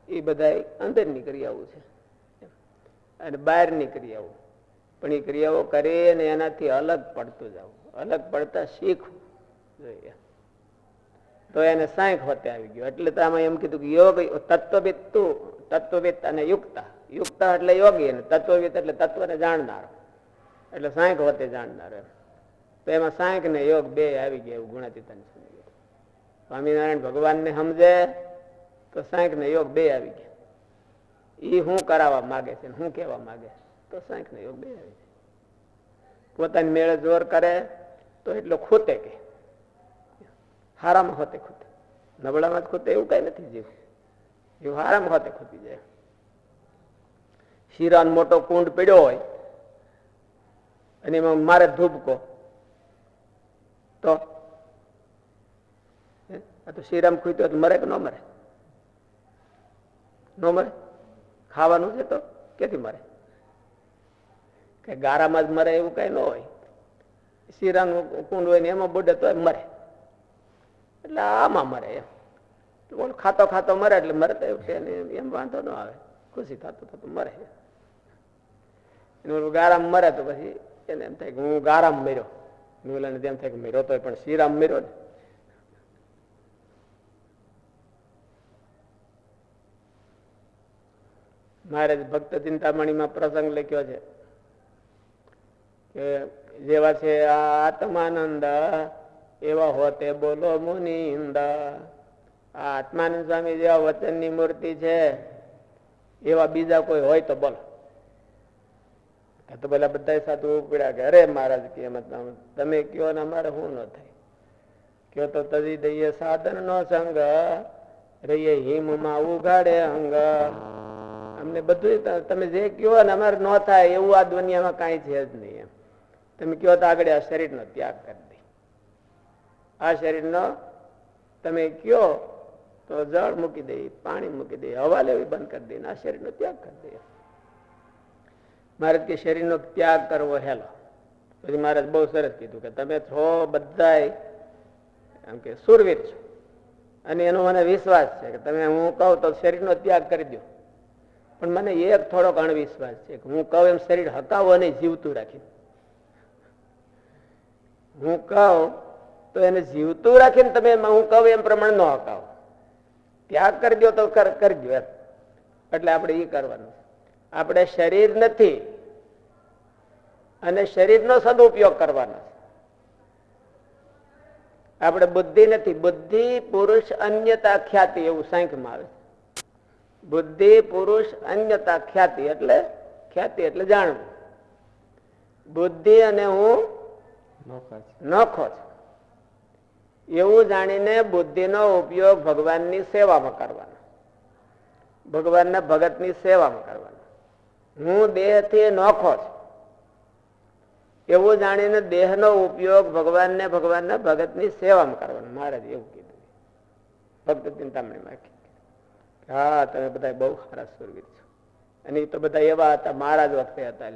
એ બધા અંદરની ક્રિયાઓ છે. અને બહારની ક્રિયાઓ, પણ એ ક્રિયાઓ કરે ને એનાથી અલગ પડતું જવું, અલગ પડતા શીખવું જોઈએ, તો એને સાંખ હોતે આવી ગયો. એટલે તો આમાં એમ કીધું કે યોગ તત્વવિદ અને યુક્તા. યુક્તા એટલે યોગી અને તત્વવિદ એટલે તત્વને જાણનાર, એટલે સાંખ હોતે જાણનાર. તો એમાં સાંખ ને યોગ બે આવી ગયા એવું ગુણાતીતાનંદ સ્વામી. સ્વામિનારાયણ ભગવાનને સમજે તો સાંખ ને યોગ બે આવી ગયા. એ શું કરાવવા માગે છે, શું કહેવા માંગે તો સાંખ ને યોગ બે આવી જાય. પોતાની મેળે જોર કરે તો એટલો ખૂતે કે હારામાં હોતે ખૂતે, નબળામાં જ ખૂતે એવું કઈ નથી. જેવું એવું હારામાં હોતે ખૂતી જાય. શીરાનો મોટો કુંડ પડ્યો હોય અને એમાં મારે ધૂબકો તો આ તો શીરામ ખૂટ્યો તો મરે કે ન મરે? ન મરે. ખાવાનું છે તો ક્યાંથી મરે? કે ગારામાં જ મરે એવું કઈ ન હોય. શીરાનું કુંડ હોય ને એમાં બુડે તો મરે. એટલે આમાં મરે એમ. ખાતો ખાતો મરે એટલે મરે તો એમ વાંધો ન આવે, ખુશી થતું થતું મરે. ઓલું ગારામ મરે તો પછી એને એમ થાય કે હું ગારામ મર્યો, ઓલાને એમ થાય કે મર્યો તો પણ શ્રીરામ મર્યો ને. મહારાજ ભક્ત ચિંતામણીમાં પ્રસંગ લખ્યો છે કે જેવા છે આ આત્માનંદ એવા હોતે બોલો મુનિંદ. આ આત્માનંદ સ્વામી જેવા વચનની મૂર્તિ છે એવા બીજા કોઈ હોય તો બોલો. તો પેલા બધા સાધુ ઉપડ્યા કે અરે મહારાજ કે તમે કયો ને અમારે શું ન થાય, કયો તો તજી દઈએ સાધન નો સંગ, રહીએ હિમમાં ઉગાડે અંગ. અમને બધું તમે જે કયો ને અમારે ન થાય એવું આ દુનિયામાં કઈ છે જ નહીં. એમ તમે કયો તો આગળ આ શરીરનો ત્યાગ કરી દે. આ શરીરનો તમે કયો તો જળ મૂકી દે, પાણી મૂકી દે, હવા લેવી બંધ કરી દે, આ શરીરનો ત્યાગ કરી દે. મહારાજ કે શરીરનો ત્યાગ કરવો હેલો. પછી મહારાજ બહુ સરસ કીધું કે તમે છો બધા એમ કે સુરવીર છો અને એનો મને વિશ્વાસ છે કે તમે હું કહું તો શરીરનો ત્યાગ કરી દો. પણ મને એક થોડોક અણવિશ્વાસ છે કે હું કહું એમ શરીર હકાવો નહીં, જીવતું રાખી. હું કહું તો એને જીવતું રાખીને તમે હું કહું એમ પ્રમાણે ન હકાવો. ત્યાગ કરી દો તો કરજો એમ. એટલે આપણે એ કરવાનું. આપણે શરીર નથી અને શરીરનો સદુપયોગ કરવાનો છે. આપણે બુદ્ધિ નથી. બુદ્ધિ પુરુષ અન્યતા ખ્યાતિ એવું સાંખ્યમાં આવે છે. બુદ્ધિ પુરુષ અન્યતા ખ્યાતિ એટલે ખ્યાતિ એટલે જાણવું. બુદ્ધિ અને હું નોખો છું એવું જાણીને બુદ્ધિનો ઉપયોગ ભગવાનની સેવામાં કરવાનો, ભગવાનના ભગતની સેવામાં કરવાનો. હું દેહથી નોખો છું એવું જાણીને દેહનો ઉપયોગ ભગવાનના ભગતની સેવામાં કરવાનો. મહારાજ એવું કીધું ભક્ત ચિંતામણીમાં. હા તમે બધા બહુ સારા સુરવીર છો. અને એ તો બધા એવા હતા મહારાજ વખતે હતા.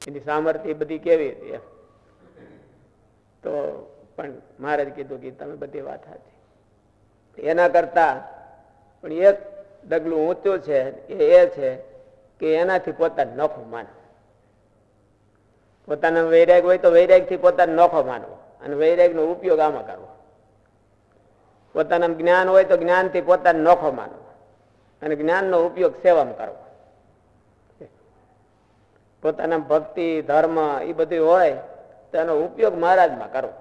એની સામર્થ્ય બધી કેવી હતી તો પણ મહારાજ કીધું કે તમે બધી વાત સાચી. એના કરતા પણ એક ડગલું ઊંચું છે એ છે કે એનાથી પોતાને નોખો માનવો. પોતાના વૈરાગ હોય તો વૈરાગ થી પોતાને નોખો માનવો અને વૈરાગ નો ઉપયોગ આમાં કરવો. પોતાના જ્ઞાન હોય તો જ્ઞાન થી પોતાને નોખો માનવો અને જ્ઞાન નો ઉપયોગ સેવામાં કરવો. પોતાના ભક્તિ ધર્મ એ બધું હોય તો એનો ઉપયોગ મહારાજમાં કરવો,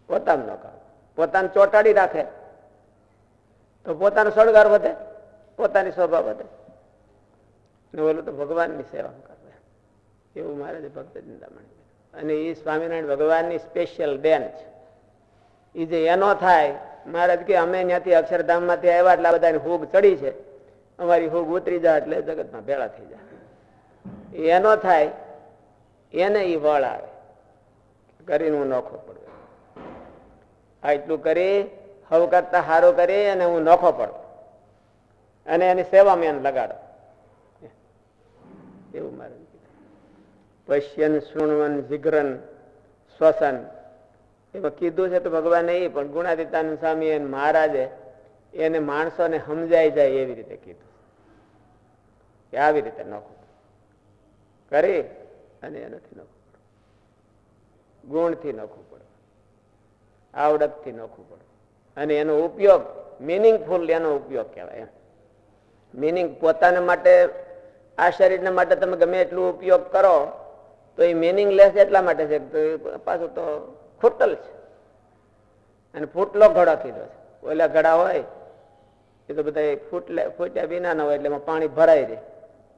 પોતાનું ન કરવો. પોતાને ચોટાડી રાખે તો પોતાનો સળગાર વધે, પોતાની સ્વભાવ વધે. ઓલું તો ભગવાનની સેવા કરવે એવું મહારાજે ભક્ત ચિંતામણી. અને એ સ્વામિનારાયણ ભગવાનની સ્પેશિયલ દેન છે. એ જે એનો થાય મહારાજ કે અમે ત્યાંથી અક્ષરધામ માંથી આવ્યા એટલે બધાની હૂગ ચડી છે, અમારી હૂગ ઉતરી જાય એટલે જગતમાં ભેળા થઈ જાય. એનો થાય એને એ વળ આવે કરીને હું નોખો પડું. આ એટલું કરી હવ કરતા સારું કરી અને હું નોખો પડું અને એની સેવામાં એને લગાડો એવું મારે. પશ્યન શૃણવન જીગ્રન શ્વસન એમાં કીધું છે તો ભગવાને એ પણ ગુણાતીતાનંદ સ્વામી મહારાજે એને માણસોને સમજાઈ જાય એવી રીતે કીધું કે આવી રીતે નોખું કરી અને એનાથી નોખું પડે, ગુણથી નોખું પડે, આવડતથી નોખું પડે. અને એનો ઉપયોગ મિનિંગફુલ એનો ઉપયોગ કહેવાય. મિનિંગ પોતાને માટે આ શરીરને માટે તમે ગમે એટલું ઉપયોગ કરો તો એ મિનિંગલેસ એટલા માટે છે પાછું તો ફૂટલ છે. અને ફૂટલો ઘડો કીધો છે. ઓલા ઘડા હોય એ તો બધા ફૂટ્યા વિના ના હોય એટલે એમાં પાણી ભરાઈ રહે.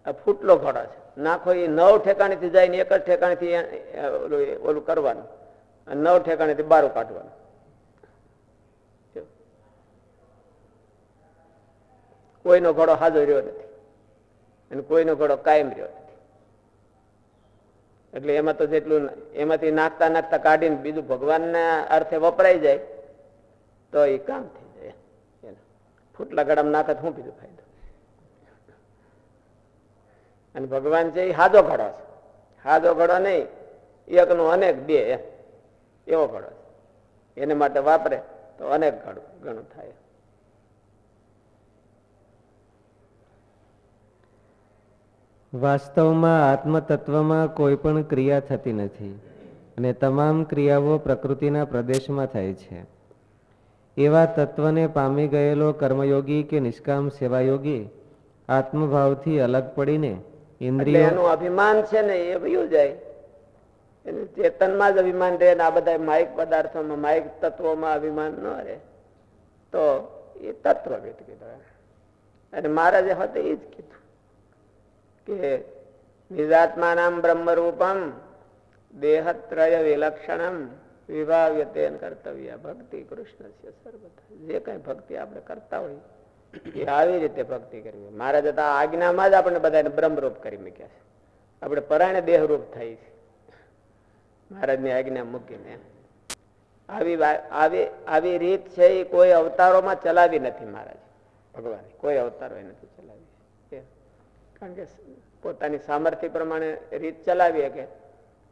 આ ફૂટલો ઘડો છે. નાખો એ 9 ઠેકાણેથી જાય ને એક જ ઠેકાણેથી ઓલું કરવાનું અને 9 ઠેકાણેથી બારું કાઢવાનું. કોઈનો ઘોડો હાજો રહ્યો નથી અને કોઈનો ઘોડો કાયમ રહ્યો નથી. એટલે એમાં તો જેટલું એમાંથી નાખતા નાખતા કાઢીને બીજું ભગવાનના અર્થે વપરાઈ જાય તો એ કામ થઈ જાય. ફૂટલા ગળામાં નાખે શું બીજું ફાયદો. અને ભગવાન છે એ હાજો ઘડો છે. હાજો ઘડો નહીં, એકનો અનેક બે એવો ઘડો છે. એને માટે વાપરે તો અનેક ઘણું થાય. વાસ્તવમાં આત્મતત્વમાં કોઈ પણ ક્રિયા થતી નથી અને તમામ ક્રિયાઓ પ્રકૃતિના પ્રદેશમાં થાય છે. એવા તત્વને પામી ગયેલો કર્મયોગી કે નિષ્કામ સેવાયોગી આત્મભાવથી અલગ પડીને એટલે ઇન્દ્રિયો એનું અભિમાન છે ને એ વયું જાય. એનું ચેતનમાં જ અભિમાન રહે ને આ બધા માયિક પદાર્થોમાં માયિક તત્વોમાં અભિમાન ન રહે તો એ તત્વવિદ કીધું. અને મહારાજે હોતે એ જ કીધું કે નિજાત્માનામ બ્રહ્મરૂપમ દેહત્રય વિલક્ષણમ વિભાવ્યતેન કર્તવ્ય ભક્તિ કૃષ્ણ છે સર્વથા. જે કઈ ભક્તિ આપણે કરતા હોય એ આવી રીતે ભક્તિ કરવી. મહારાજે તો આ આજ્ઞામાં જ આપણે બધાને બ્રહ્મરૂપ કરી મૂક્યા છે. આપણે પરાણે દેહરૂપ થાય છે મહારાજની આજ્ઞા મૂકીને. આવી રીત છે એ કોઈ અવતારોમાં ચલાવી નથી મહારાજ ભગવાને. કોઈ અવતારો નથી ચલાવી. કારણ કે પોતાની સામર્થ્ય પ્રમાણે રીત ચલાવી કે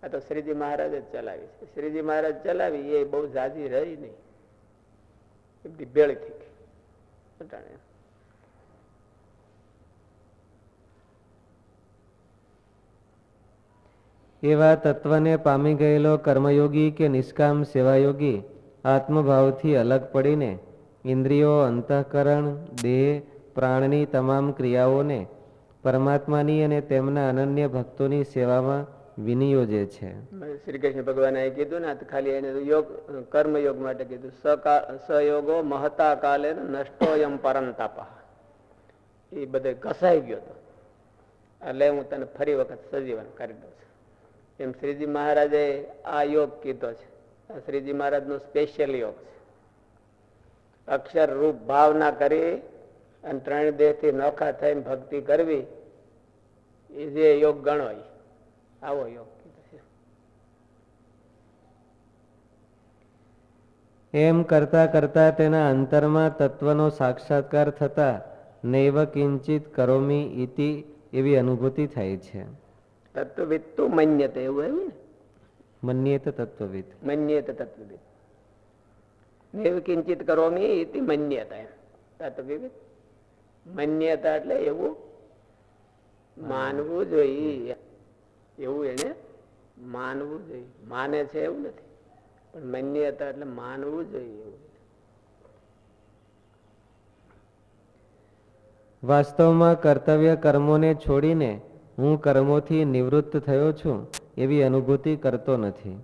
આ તો શ્રીજી મહારાજ જ ચલાવી છે. શ્રીજી મહારાજ ચલાવી એ બહુ જાજી રહી નહીં, એ બધી ભેળી થઈ ગઈ. એવા તત્વને પામી ગયેલો કર્મયોગી કે નિષ્કામ સેવાયોગી આત્મભાવથી અલગ પડીને ઇન્દ્રિયો, અંતઃકરણ, દેહ, પ્રાણની તમામ ક્રિયાઓને પરમાત્માની અને તેમના અનન્ય ભક્તોની સેવામાં વિનિયોજે છે. શ્રી કૃષ્ણ ભગવાને કીધું ને ખાલી એને યોગ કર્મયોગ માટે કીધું. સયોગો મહતા કાલે નષ્ટોયમ પરંતાપા. એ બધે ઘસાઈ ગયો હતો એટલે હું તને ફરી વખત સજીવન કરી દઉં છું. એમ શ્રીજી મહારાજે આ યોગ કીધો છે. આ શ્રીજી મહારાજ નો સ્પેશિયલ યોગ છે. અક્ષર રૂપ ભાવના કરી અને ત્રણ દેહ થી નોખા થઈને ભક્તિ કરવી એ જે યોગ ગણો આવો યોગ કીધો છે. એમ કરતા કરતા તેના અંતરમાં તત્વનો સાક્ષાત્કાર થતા નૈવ કિંચિત કરોમી ઇતિ એવી અનુભૂતિ થાય છે. તત્વવિદ તો મન્યતે એવું આવ્યું ને, મન્યેત તત્વવિદ. મન્યેત તત્વવિદ. નૈવ કિંચિત કરોમી ઇતિ મન્યતા. એમ તત્વવિદ મન્યતા એટલે એવું માનવું જોઈએ. એવું એને માનવું જોઈએ. માને છે એવું નથી, પણ મન્યતા એટલે માનવું જોઈએ એવું. વાસ્તવમાં કર્તવ્ય કર્મોને છોડીને હું કર્મોથી નિવૃત્ત થયો છું એવી અનુભૂતિ કરતો નથી.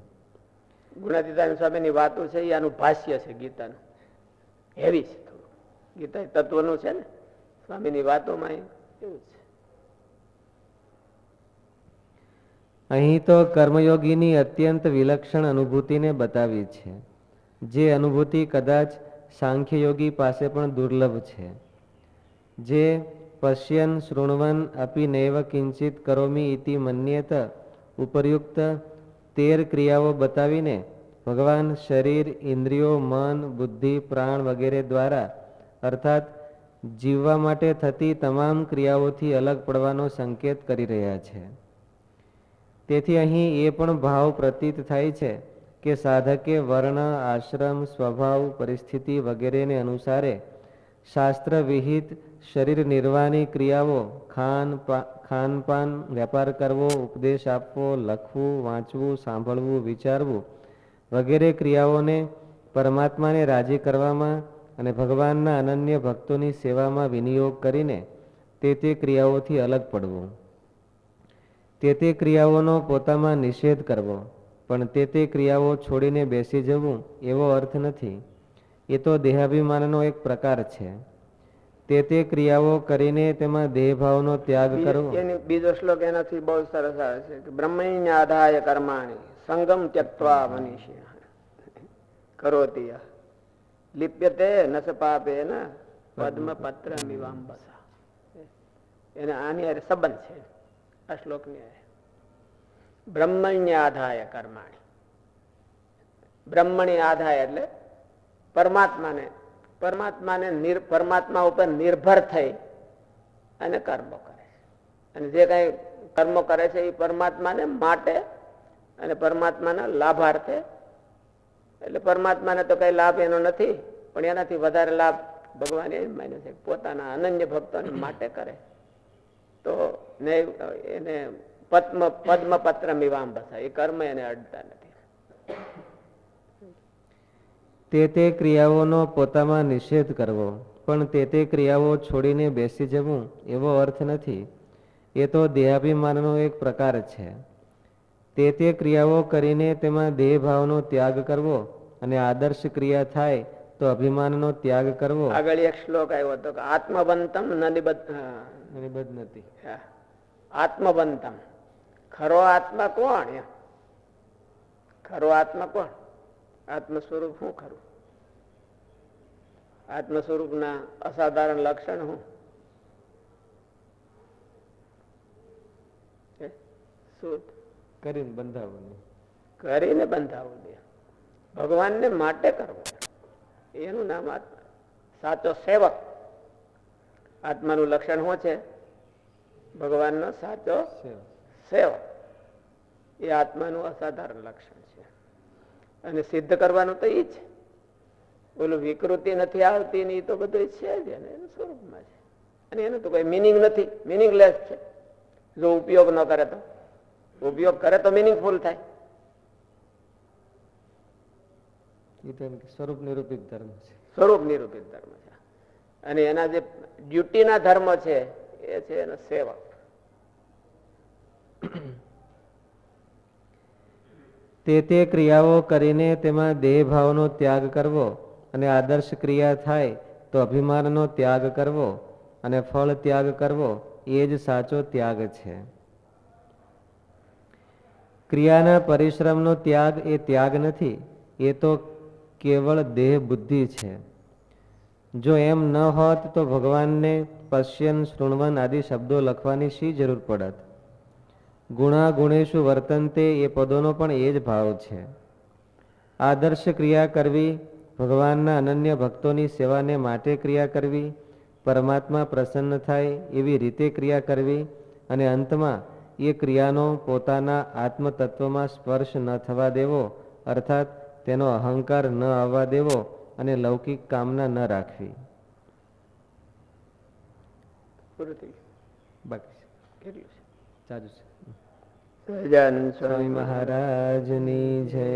ગુણાતીતાન સ્વામીની વાતો છે એ આનું ભાષ્ય છે ગીતાનું. હેવી છે થોડું. ગીતા તત્વનું છે ને, સ્વામીની વાતોમાં એવું છે. અહીં તો કર્મયોગીની અત્યંત વિલક્ષણ અનુભૂતિને બતાવી છે, જે અનુભૂતિ કદાચ સાંખ્યયોગી પાસે પણ દુર્લભ છે. જે પશ્યન શૃણવન અપી નૈવ કિંચિત કરોમી ઇતિ મન્યેત ઉપરયુક્ત 13 ક્રિયાઓ બતાવીને ભગવાન શરીર, ઇન્દ્રિયો, મન, બુદ્ધિ, પ્રાણ વગેરે દ્વારા અર્થાત જીવવા માટે થતી તમામ ક્રિયાઓથી અલગ પડવાનો સંકેત કરી રહ્યા છે. તેથી અહીં એ પણ ભાવ પ્રતીત થાય છે કે સાધકે વર્ણ, આશ્રમ, સ્વભાવ, પરિસ્થિતિ વગેરેને અનુસારે શાસ્ત્ર વિહિત શરીર નિર્વાહની ક્રિયાઓ ખાનપાન, વેપાર કરવો, ઉપદેશ આપવો, લખવું, વાંચવું, સાંભળવું, વિચારવું વગેરે ક્રિયાઓને પરમાત્માને રાજી કરવામાં અને ભગવાનના અનન્ય ભક્તોની સેવામાં વિનિયોગ કરીને તે ક્રિયાઓથી અલગ પડવું. તે ક્રિયાઓનો પોતામાં નિષેધ કરવો, પણ તે ક્રિયાઓ છોડીને બેસી જવું એવો અર્થ નથી. એ તો દેહાભિમાનનો એક પ્રકાર છે. તે ક્રિયાઓ કરીને તેમાં દેહભાવનો ત્યાગ કરવો. એની બીજો શ્લોક એનાથી બહુ સરસ આવે છે કે બ્રહ્મણ્ય આધાય કર્માણી સંગમ ત્યક્ત્વા મનીષી કરોતિ લિપ્યતે ન સ પાપેન પદ્મ પત્ર મિવાંબસા. એને આની હારે સંબંધ છે આ શ્લોકની. બ્રહ્મણ્ય આધાય કર્માણી. બ્રહ્મણી આધાય એટલે પરમાત્મા ઉપર નિર્ભર થઈ અને કર્મો કરે છે. અને જે કઈ કર્મો કરે છે એ પરમાત્માને માટે અને પરમાત્માના લાભાર્થે. એટલે પરમાત્માને તો કઈ લાભ એનો નથી, પણ એનાથી વધારે લાભ ભગવાન એમ માને છે પોતાના અનન્ય ભક્તોને માટે કરે તો ને એને પદ્મપત્ર મીવાંબસા, એ કર્મ એને અડતા નથી. તે ક્રિયાઓનો પોતામાં નિષેધ કરવો, પણ તે ક્રિયાઓ છોડીને બેસી જવું એવો અર્થ નથી. એ તો દેહાભિમાનનો એક પ્રકાર છે. તે ક્રિયાઓ કરીને તેમાં દેહભાવનો ત્યાગ કરવો અને આદર્શ ક્રિયા થાય તો અભિમાનનો ત્યાગ કરવો. આગળ એક શ્લોક આવ્યો હતો કે આત્મવંતમ નિબદ્ધ નથી. આત્મવંતમ, ખરો આત્મા કોણ? ખરો આત્મા કોણ? આત્મ સ્વરૂપ શું ખરું? આત્મ સ્વરૂપ ના અસાધારણ લક્ષણ શું? કરીને બંધાવવું, કરીને બંધાવવું દે, ભગવાનને માટે કરવું, એનું નામ આત્મા. સાચો સેવક. આત્માનું લક્ષણ શું છે? ભગવાનનો સાચો સેવક. એ આત્માનું અસાધારણ લક્ષણ છે. અને સિદ્ધ કરવાનું તો એ છે. બોલું વિકૃતિ નથી આવતી ને, એ તો બધું છે જ એનું સ્વરૂપમાં છે. અને એનું તો કોઈ મિનિંગ નથી, મિનિંગલેસ છે. જો ઉપયોગ ન કરે તો, ઉપયોગ કરે તો મિનિંગફુલ થાય. સ્વરૂપ નિરૂપિત ધર્મ છે. સ્વરૂપ નિરૂપિત ધર્મ છે. અને એના જે ડ્યુટીના ધર્મ છે એ છે એનો સેવક. તે ક્રિયાઓ કરીને તેમાં દેહભાવનો ત્યાગ કરવો અને આદર્શ ક્રિયા થાય તો અભિમાનનો ત્યાગ કરવો અને ફળ ત્યાગ કરવો, એ જ સાચો ત્યાગ છે. ક્રિયાના પરિશ્રમનો ત્યાગ એ ત્યાગ નથી, એ તો કેવળ દેહ બુદ્ધિ છે. જો એમ ન હોત તો ભગવાનને પશ્યન, શૃણવન આદિ શબ્દો લખવાની શી જરૂર પડત? ગુણા ગુણેશુ વર્તનતે, એ પદોનો પણ એ જ ભાવ છે. આદર્શ ક્રિયા કરવી, ભગવાનના અનન્ય ભક્તોની સેવાને માટે ક્રિયા કરવી, પરમાત્મા પ્રસન્ન થાય એવી રીતે ક્રિયા કરવી, અને અંતમાં એ ક્રિયાનો પોતાના આત્મતત્વમાં સ્પર્શ ન થવા દેવો, અર્થાત તેનો અહંકાર ન આવવા દેવો અને લૌકિક કામના ન રાખવી. બાકી કેટલું છે? ચાલુ છે. સહજાનંદ સ્વામી મહારાજની જય.